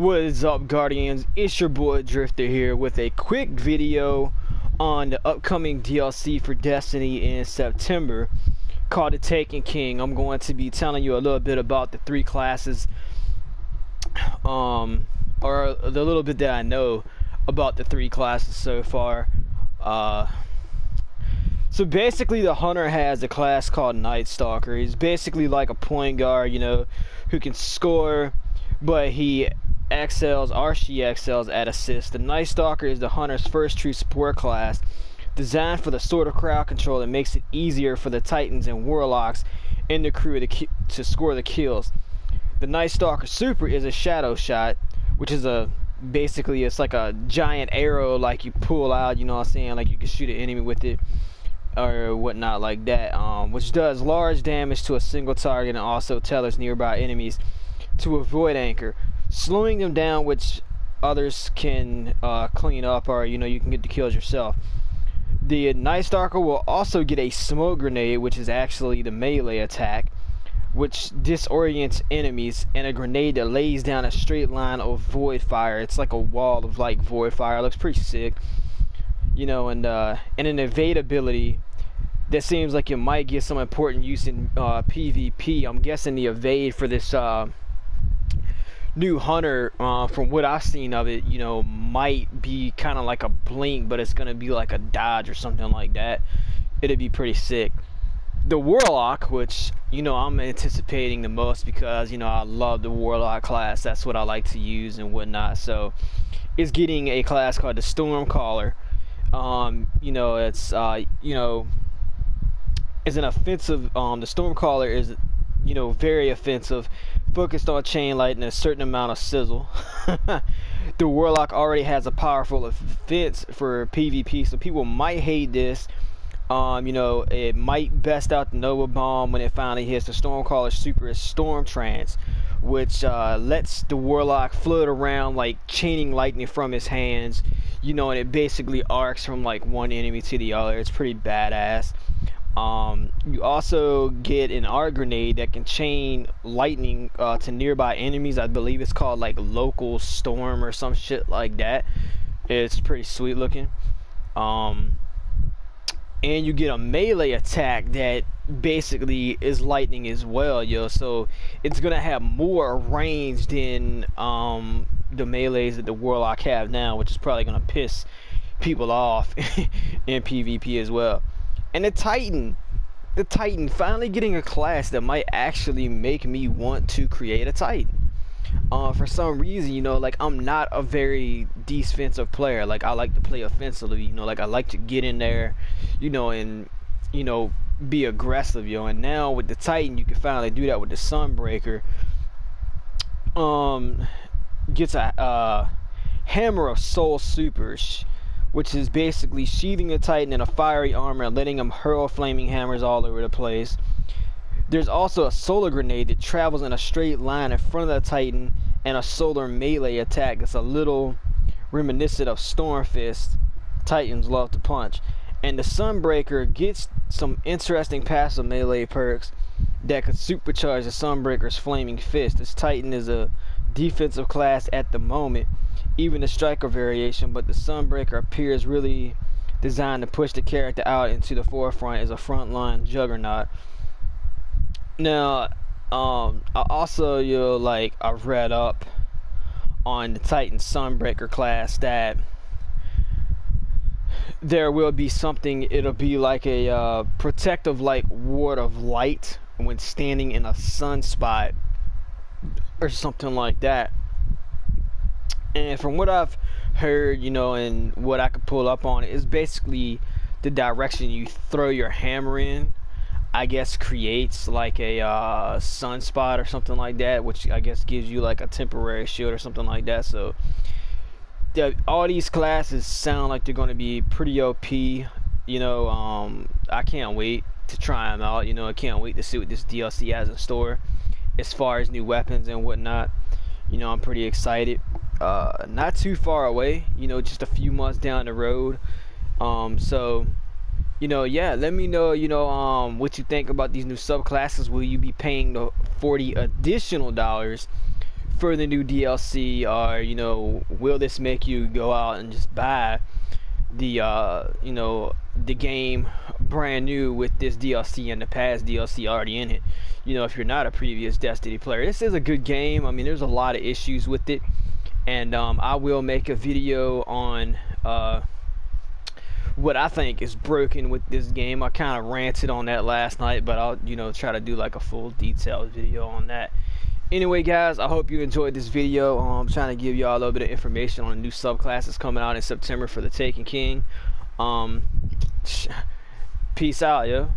What is up, Guardians? It's your boy Drifter here with a quick video on the upcoming DLC for Destiny in September called The Taken King. I'm going to be telling you a little bit about the three classes, or the little bit that I know about the three classes so far. So basically, the Hunter has a class called Night Stalker. He's basically like a point guard, who can score, but he excels or she excels at assists. The Night Stalker is the Hunter's first true support class, designed for the sort of crowd control that makes it easier for the Titans and Warlocks in the crew to score the kills. The Night Stalker Super is a shadow shot, which is basically it's like a giant arrow like you pull out, you know what I'm saying, like you can shoot an enemy with it or whatnot like that, which does large damage to a single target and also tethers nearby enemies to avoid anchor, slowing them down, which others can clean up, or you can get the kills yourself. The Night Stalker will also get a smoke grenade, which is actually the melee attack, which disorients enemies, and a grenade that lays down a straight line of void fire. It's like a wall of like void fire. It looks pretty sick, and an evade ability that seems like it might get some important use in PvP. I'm guessing the evade for this new Hunter, from what I've seen of it, might be kind of like a blink, but it's gonna be like a dodge or something like that. It'd be pretty sick. The Warlock, which I'm anticipating the most because I love the Warlock class. That's what I like to use and whatnot. So it's getting a class called the Stormcaller. It's an offensive. The Stormcaller is very offensive, focused on chain light and a certain amount of sizzle. The Warlock already has a powerful offense for PvP, so people might hate this. It might best out the Nova Bomb when it finally hits. The Stormcaller Super is Storm Trance, which lets the Warlock float around like chaining lightning from his hands, and it basically arcs from like one enemy to the other. It's pretty badass. You also get an arc grenade that can chain lightning to nearby enemies. I believe it's called like local storm or some shit like that. It's pretty sweet looking. And you get a melee attack that basically is lightning as well, so it's gonna have more range than the melees that the Warlock have now, which is probably gonna piss people off in PvP as well. And the Titan finally getting a class that might actually make me want to create a Titan. For some reason, like I'm not a very defensive player. Like I like to play offensively, like I like to get in there, and be aggressive, and now with the Titan you can finally do that with the Sunbreaker. Gets a Hammer of Soul Supers, which is basically sheathing the Titan in a fiery armor and letting him hurl flaming hammers all over the place. There's also a solar grenade that travels in a straight line in front of the Titan, and a solar melee attack that's a little reminiscent of Storm Fist. Titans love to punch. And the Sunbreaker gets some interesting passive melee perks that could supercharge the Sunbreaker's flaming fist. This Titan is a defensive class at the moment, even the striker variation, but the Sunbreaker appears really designed to push the character out into the forefront as a frontline juggernaut. Now, I also I read up on the Titan Sunbreaker class that there will be something. It'll be like a protective like ward of light when standing in a sunspot or something like that. And from what I've heard, and what I could pull up on, is basically the direction you throw your hammer in, I guess, creates like a sunspot or something like that, which I guess gives you like a temporary shield or something like that. So all these classes sound like they're going to be pretty OP. I can't wait to try them out. I can't wait to see what this DLC has in store as far as new weapons and whatnot. I'm pretty excited. Not too far away, just a few months down the road. So yeah, let me know, what you think about these new subclasses. Will you be paying the $40 additional for the new DLC, or you know, will this make you go out and just buy the you know, the game brand new with this DLC and the past DLC already in it? You know, if you're not a previous Destiny player, this is a good game. I mean, there's a lot of issues with it, and I will make a video on what I think is broken with this game. I kind of ranted on that last night, but I'll, you know, try to do like a full detailed video on that. Anyway, guys, I hope you enjoyed this video. I'm trying to give y'all a little bit of information on the new subclasses coming out in September for the Taken King. Peace out, yo.